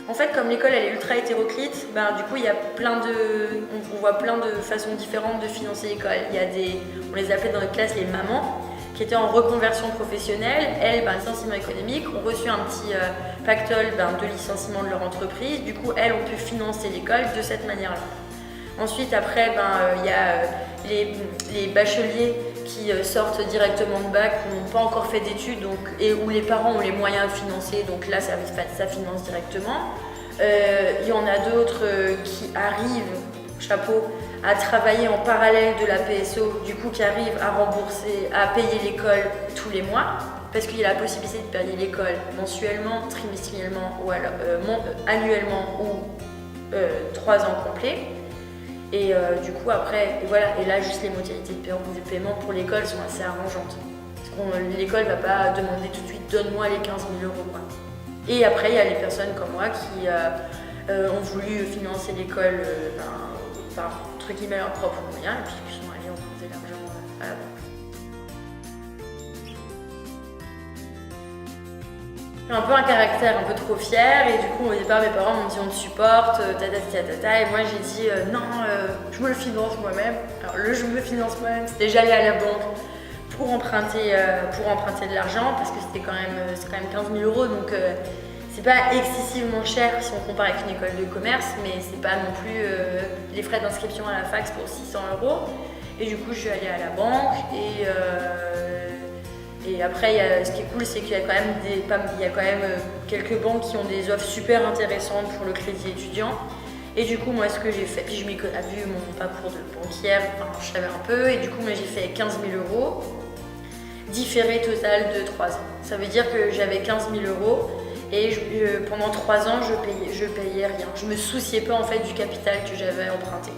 En fait, comme l'école elle est ultra hétéroclite, du coup il y a on voit plein de façons différentes de financer l'école. Il y a on les appelait dans notre classe les mamans, qui étaient en reconversion professionnelle. Elles, licenciement économique, ont reçu un petit pactole de licenciement de leur entreprise. Du coup, elles ont pu financer l'école de cette manière-là. Ensuite, après, il y a les bacheliers qui sortent directement de bac, qui n'ont pas encore fait d'études, et où les parents ont les moyens de financer, donc là, ça finance directement. Il y en a d'autres qui arrivent, chapeau, à travailler en parallèle de la PSO, du coup qui arrivent à rembourser, à payer l'école tous les mois, parce qu'il y a la possibilité de payer l'école mensuellement, trimestriellement, ou alors, annuellement, ou 3 ans complets. Et du coup après, et là juste les modalités de paiement pour l'école sont assez arrangeantes. Parce que l'école va pas demander tout de suite donne-moi les 15 000 €. Quoi. Et après il y a les personnes comme moi qui ont voulu financer l'école par entre guillemets leurs propres moyens et puis qui sont allés emprunter l'argent à la banque. J'ai un peu un caractère un peu trop fier et du coup au départ mes parents m'ont dit on te supporte, et moi j'ai dit non, je me le finance moi-même. Alors je me finance moi-même, c'était j'allais à la banque pour emprunter de l'argent parce que c'est quand même 15 000 €, donc c'est pas excessivement cher si on compare avec une école de commerce, mais c'est pas non plus les frais d'inscription à la fac pour 600 €. Et du coup je suis allée à la banque et après, ce qui est cool, c'est qu'il y a quand même quelques banques qui ont des offres super intéressantes pour le crédit étudiant. Et du coup, moi, ce que j'ai fait, puis vu mon parcours de banquière, je savais un peu, et du coup, moi, j'ai fait 15 000 €, différé total de 3 ans. Ça veut dire que j'avais 15 000 € et pendant 3 ans, je payais rien. Je me souciais pas en fait du capital que j'avais emprunté.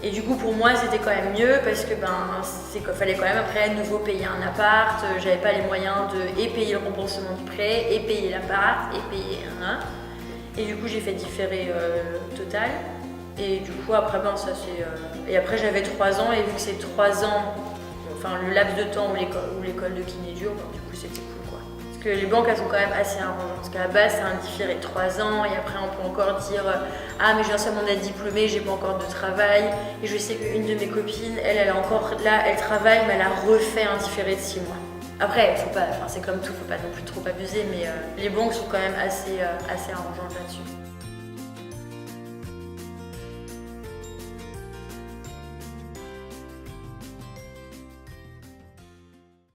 Et du coup pour moi c'était quand même mieux parce que fallait quand même après à nouveau payer un appart, j'avais pas les moyens de payer le remboursement du prêt, et payer l'appart, et payer un. Et du coup j'ai fait différer total. Et du coup après et après j'avais 3 ans et vu que c'est 3 ans, le laps de temps où l'école de kiné dure, du coup c'était cool quoi. Parce que les banques elles sont quand même assez arrangeantes. Parce qu'à la base c'est un différé de 3 ans et après on peut encore dire ah mais je viens seulement d'être diplômée, j'ai pas encore de travail. Et je sais qu'une de mes copines, elle est encore là, elle travaille mais elle a refait un différé de 6 mois. Après, c'est comme tout, faut pas non plus trop abuser, mais les banques sont quand même assez arrangeantes là-dessus.